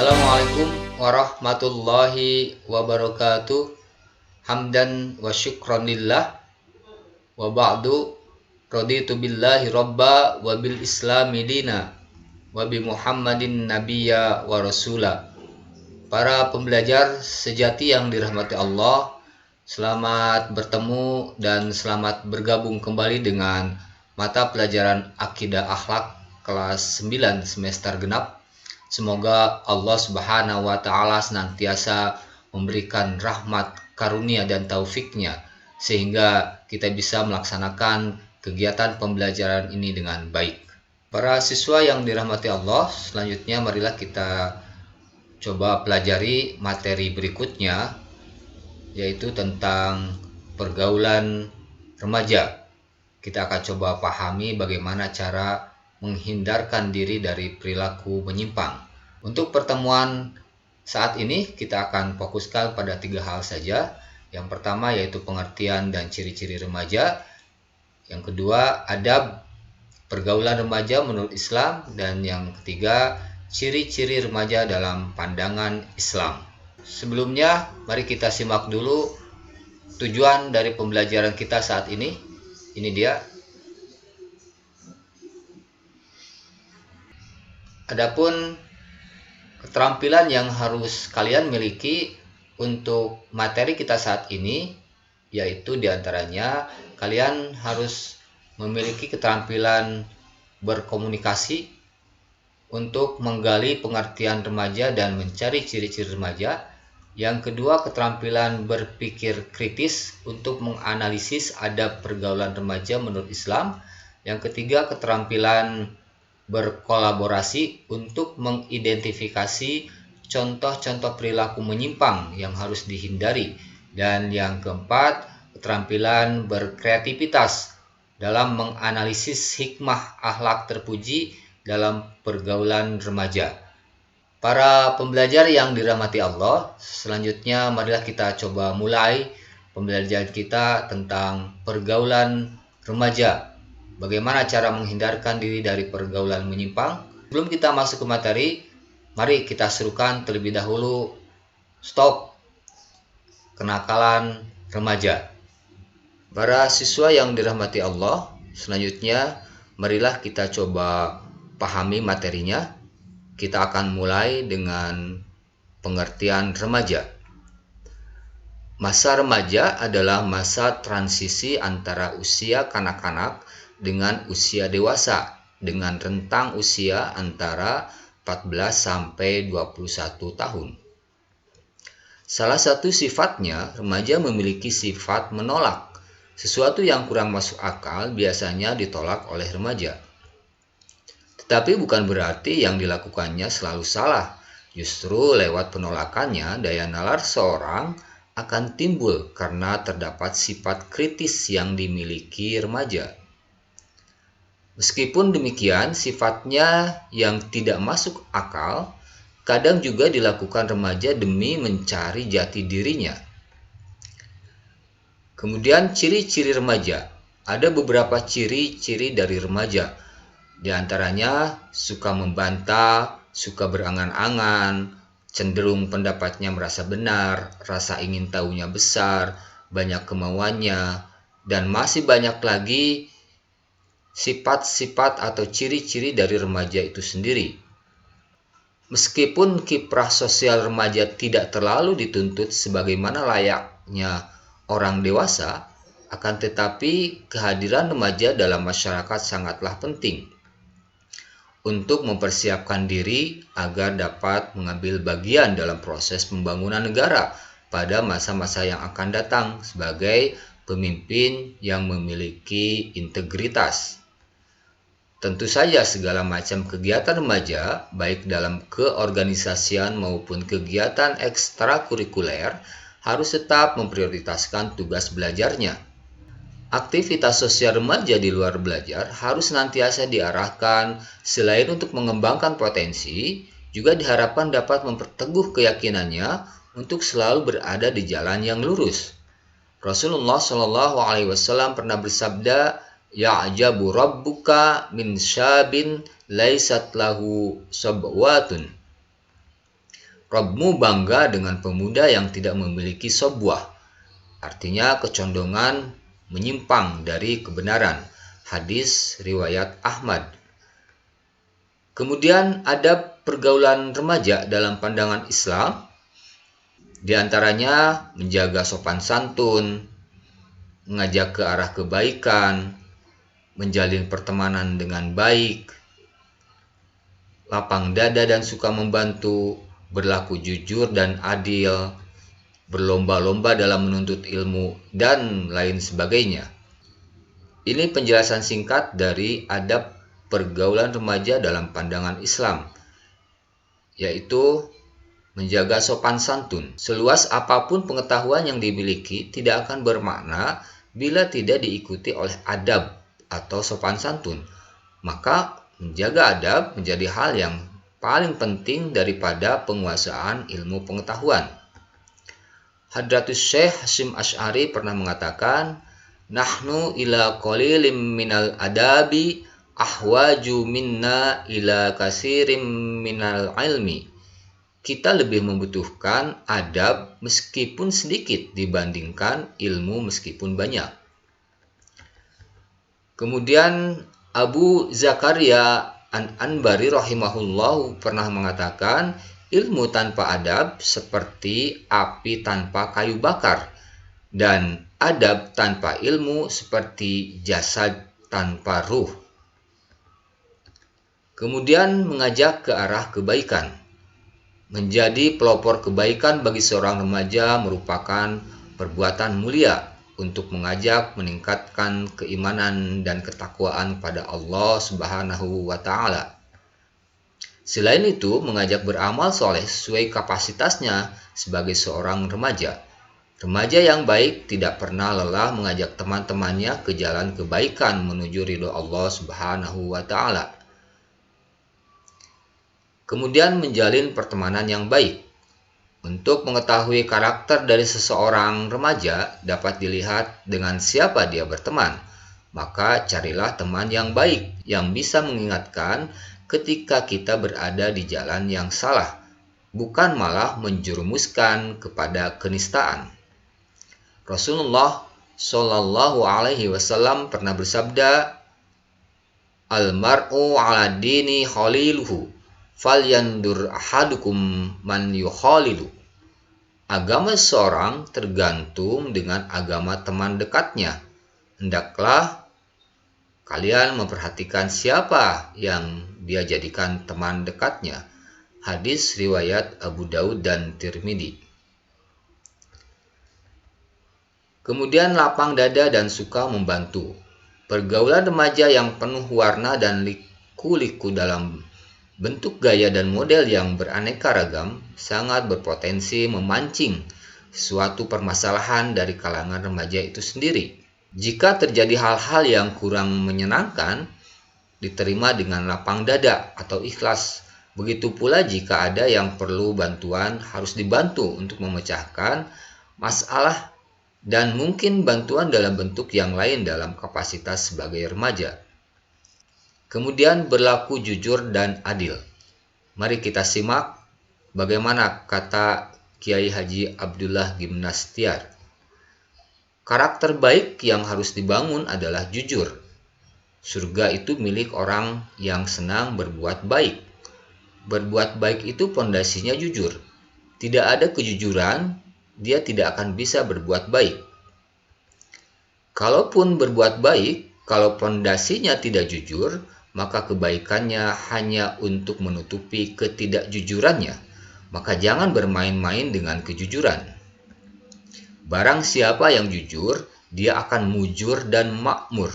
Assalamualaikum warahmatullahi wabarakatuh. Hamdan wa syukranillah wa ba'du. Raditu billahi robba wa bil islami dina wa bi Muhammadin nabiyya wa rasula. Para pembelajar sejati yang dirahmati Allah, selamat bertemu dan selamat bergabung kembali dengan mata pelajaran Akidah Akhlak kelas 9 semester genap. Semoga Allah Subhanahu wa Ta'ala senantiasa memberikan rahmat, karunia, dan taufiknya sehingga kita bisa melaksanakan kegiatan pembelajaran ini dengan baik. Para siswa yang dirahmati Allah, selanjutnya marilah kita coba pelajari materi berikutnya, yaitu tentang pergaulan remaja. Kita akan coba pahami bagaimana cara menghindarkan diri dari perilaku menyimpang. Untuk pertemuan saat ini kita akan fokuskan pada 3 hal saja. Yang pertama yaitu pengertian dan ciri-ciri remaja. Yang kedua, adab pergaulan remaja menurut Islam. Dan yang ketiga, ciri-ciri remaja dalam pandangan Islam. Sebelumnya, mari kita simak dulu tujuan dari pembelajaran kita saat ini. Ini dia. Adapun keterampilan yang harus kalian miliki untuk materi kita saat ini, yaitu diantaranya kalian harus memiliki keterampilan berkomunikasi untuk menggali pengertian remaja dan mencari ciri-ciri remaja. Yang kedua, keterampilan berpikir kritis untuk menganalisis adab pergaulan remaja menurut Islam. Yang ketiga, keterampilan berkolaborasi untuk mengidentifikasi contoh-contoh perilaku menyimpang yang harus dihindari. Dan yang keempat, keterampilan berkreativitas dalam menganalisis hikmah akhlak terpuji dalam pergaulan remaja. Para pembelajar yang dirahmati Allah, selanjutnya marilah kita coba mulai pembelajaran kita tentang pergaulan remaja. Bagaimana cara menghindarkan diri dari pergaulan menyimpang? Sebelum kita masuk ke materi, mari kita serukan terlebih dahulu stop kenakalan remaja. Para siswa yang dirahmati Allah, selanjutnya marilah kita coba pahami materinya. Kita akan mulai dengan pengertian remaja. Masa remaja adalah masa transisi antara usia kanak-kanak dengan usia dewasa, dengan rentang usia antara 14 sampai 21 tahun. Salah satu sifatnya, remaja memiliki sifat menolak. Sesuatu yang kurang masuk akal biasanya ditolak oleh remaja. Tetapi bukan berarti yang dilakukannya selalu salah. Justru lewat penolakannya, daya nalar seorang akan timbul karena terdapat sifat kritis yang dimiliki remaja. Meskipun demikian, sifatnya yang tidak masuk akal kadang juga dilakukan remaja demi mencari jati dirinya. Kemudian ciri-ciri remaja. Ada beberapa ciri-ciri dari remaja. Di antaranya suka membantah, suka berangan-angan, cenderung pendapatnya merasa benar, rasa ingin tahunya besar, banyak kemauannya, dan masih banyak lagi sifat-sifat atau ciri-ciri dari remaja itu sendiri. Meskipun kiprah sosial remaja tidak terlalu dituntut sebagaimana layaknya orang dewasa, akan tetapi kehadiran remaja dalam masyarakat sangatlah penting untuk mempersiapkan diri agar dapat mengambil bagian dalam proses pembangunan negara pada masa-masa yang akan datang sebagai pemimpin yang memiliki integritas. Tentu saja segala macam kegiatan remaja, baik dalam keorganisasian maupun kegiatan ekstrakurikuler, harus tetap memprioritaskan tugas belajarnya. Aktivitas sosial remaja di luar belajar harus senantiasa diarahkan selain untuk mengembangkan potensi, juga diharapkan dapat memperteguh keyakinannya untuk selalu berada di jalan yang lurus. Rasulullah SAW pernah bersabda, "Ya'jabu rabbuka min syabin laisat lahu sabwatun." Rabbmu bangga dengan pemuda yang tidak memiliki sobwah, artinya kecondongan menyimpang dari kebenaran. Hadis riwayat Ahmad. Kemudian ada pergaulan remaja dalam pandangan Islam, di antaranya menjaga sopan santun, mengajak ke arah kebaikan, menjalin pertemanan dengan baik, lapang dada dan suka membantu, berlaku jujur dan adil, berlomba-lomba dalam menuntut ilmu, dan lain sebagainya. Ini penjelasan singkat dari adab pergaulan remaja dalam pandangan Islam, yaitu menjaga sopan santun. Seluas apapun pengetahuan yang dimiliki tidak akan bermakna bila tidak diikuti oleh adab atau sopan santun. Maka menjaga adab menjadi hal yang paling penting daripada penguasaan ilmu pengetahuan. Hadratus Syekh Hasyim Asy'ari pernah mengatakan, "Nahnu ila qalilim minal adabi ahwaju minna ila kasirim minal ilmi." Kita lebih membutuhkan adab meskipun sedikit dibandingkan ilmu meskipun banyak. Kemudian Abu Zakaria An-Anbari rahimahullahu pernah mengatakan, ilmu tanpa adab seperti api tanpa kayu bakar, dan adab tanpa ilmu seperti jasad tanpa ruh. Kemudian mengajak ke arah kebaikan. Menjadi pelopor kebaikan bagi seorang remaja merupakan perbuatan mulia untuk mengajak meningkatkan keimanan dan ketakwaan pada Allah Subhanahu wa Ta'ala. Selain itu, mengajak beramal soleh sesuai kapasitasnya sebagai seorang remaja. Remaja yang baik tidak pernah lelah mengajak teman-temannya ke jalan kebaikan menuju ridho Allah Subhanahu wa Ta'ala. Kemudian menjalin pertemanan yang baik. Untuk mengetahui karakter dari seseorang remaja dapat dilihat dengan siapa dia berteman. Maka carilah teman yang baik yang bisa mengingatkan ketika kita berada di jalan yang salah, bukan malah menjerumuskan kepada kenistaan. Rasulullah Shallallahu Alaihi Wasallam pernah bersabda, "Al-mar'u ala dini khaliluhu, falyandur ahadukum man yukhalilu." Agama seseorang tergantung dengan agama teman dekatnya. Hendaklah kalian memperhatikan siapa yang dia jadikan teman dekatnya. Hadis riwayat Abu Daud dan Tirmidzi. Kemudian lapang dada dan suka membantu. Pergaulan remaja yang penuh warna dan liku-liku dalam bentuk gaya dan model yang beraneka ragam sangat berpotensi memancing suatu permasalahan dari kalangan remaja itu sendiri. Jika terjadi hal-hal yang kurang menyenangkan, diterima dengan lapang dada atau ikhlas. Begitu pula jika ada yang perlu bantuan, harus dibantu untuk memecahkan masalah dan mungkin bantuan dalam bentuk yang lain dalam kapasitas sebagai remaja. Kemudian berlaku jujur dan adil. Mari kita simak bagaimana kata Kiai Haji Abdullah Gimnastiar. Karakter baik yang harus dibangun adalah jujur. Surga itu milik orang yang senang berbuat baik. Berbuat baik itu pondasinya jujur. Tidak ada kejujuran, dia tidak akan bisa berbuat baik. Kalaupun berbuat baik, kalau pondasinya tidak jujur, maka kebaikannya hanya untuk menutupi ketidakjujurannya. Maka jangan bermain-main dengan kejujuran. Barang siapa yang jujur, dia akan mujur dan makmur.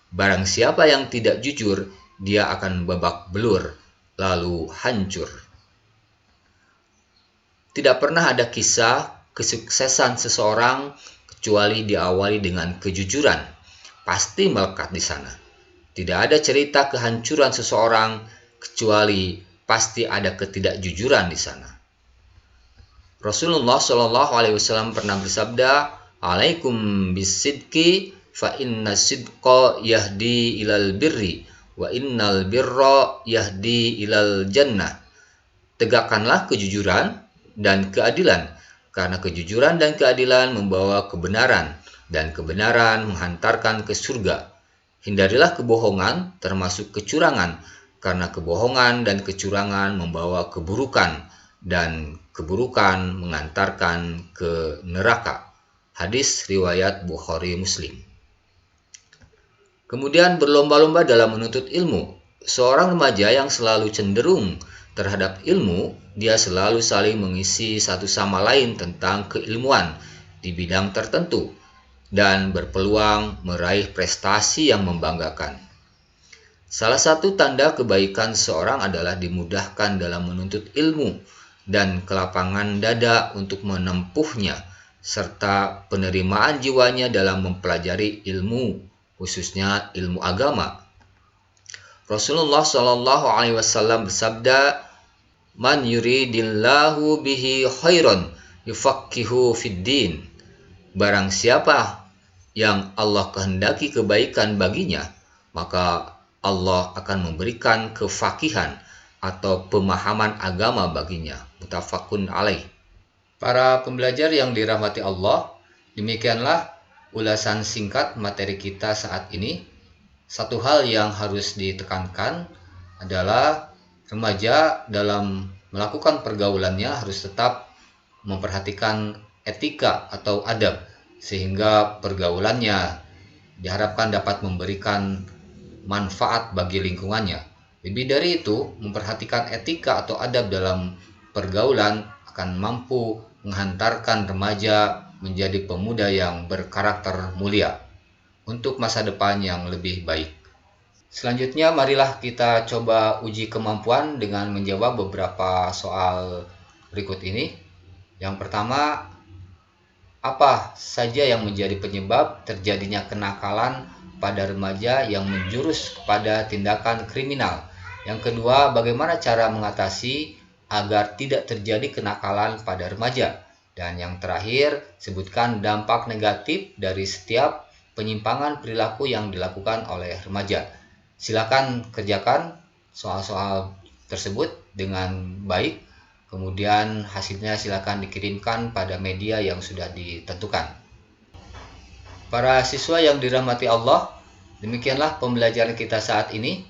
Barang siapa yang tidak jujur, dia akan babak belur, lalu hancur. Tidak pernah ada kisah kesuksesan seseorang kecuali diawali dengan kejujuran. Pasti melekat di sana. Tidak ada cerita kehancuran seseorang kecuali pasti ada ketidakjujuran di sana. Rasulullah Shallallahu Alaihi Wasallam pernah bersabda, "Alaikum bisidqi, fa inna sidqa yahdi ilal birri, wa innal birra yahdi ilal jannah." Tegakkanlah kejujuran, dan keadilan, karena kejujuran dan keadilan membawa kebenaran, dan kebenaran menghantarkan ke surga. Hindarilah kebohongan, termasuk kecurangan, karena kebohongan dan kecurangan membawa keburukan, dan keburukan mengantarkan ke neraka. Hadis riwayat Bukhari Muslim. Kemudian berlomba-lomba dalam menuntut ilmu. Seorang remaja yang selalu cenderung terhadap ilmu, dia selalu saling mengisi satu sama lain tentang keilmuan di bidang tertentu dan berpeluang meraih prestasi yang membanggakan. Salah satu tanda kebaikan seorang adalah dimudahkan dalam menuntut ilmu dan kelapangan dada untuk menempuhnya, serta penerimaan jiwanya dalam mempelajari ilmu, khususnya ilmu agama. Rasulullah Shallallahu Alaihi Wasallam bersabda, "Man yuridillahu bihi khairan yufaqihu fid din." Barang siapa yang Allah kehendaki kebaikan baginya, maka Allah akan memberikan kefakihan atau pemahaman agama baginya. Muttafaqun alaih. Para pembelajar yang dirahmati Allah, demikianlah ulasan singkat materi kita saat ini. Satu hal yang harus ditekankan adalah remaja dalam melakukan pergaulannya harus tetap memperhatikan etika atau adab, sehingga pergaulannya diharapkan dapat memberikan manfaat bagi lingkungannya. Lebih dari itu, memperhatikan etika atau adab dalam pergaulan akan mampu menghantarkan remaja menjadi pemuda yang berkarakter mulia untuk masa depan yang lebih baik. Selanjutnya, marilah kita coba uji kemampuan dengan menjawab beberapa soal berikut ini. Yang pertama, apa saja yang menjadi penyebab terjadinya kenakalan pada remaja yang menjurus kepada tindakan kriminal? Yang kedua, bagaimana cara mengatasi agar tidak terjadi kenakalan pada remaja? Dan yang terakhir, sebutkan dampak negatif dari setiap penyimpangan perilaku yang dilakukan oleh remaja. Silakan kerjakan soal-soal tersebut dengan baik, kemudian hasilnya silakan dikirimkan pada media yang sudah ditentukan. Para siswa yang dirahmati Allah, demikianlah pembelajaran kita saat ini.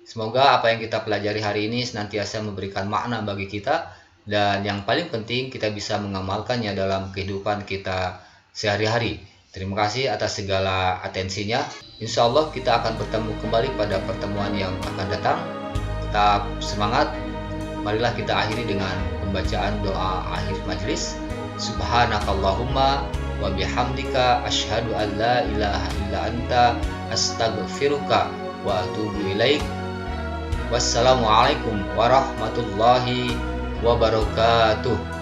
Semoga apa yang kita pelajari hari ini senantiasa memberikan makna bagi kita, dan yang paling penting kita bisa mengamalkannya dalam kehidupan kita sehari-hari. Terima kasih atas segala atensinya. Insya Allah kita akan bertemu kembali pada pertemuan yang akan datang. Tetap semangat. Marilah kita akhiri dengan pembacaan doa akhir majelis. Subhanakallahumma wa bihamdika asyhadu an la ilaha illa anta astaghfiruka wa atubu ilaik. Wassalamualaikum warahmatullahi wabarakatuh.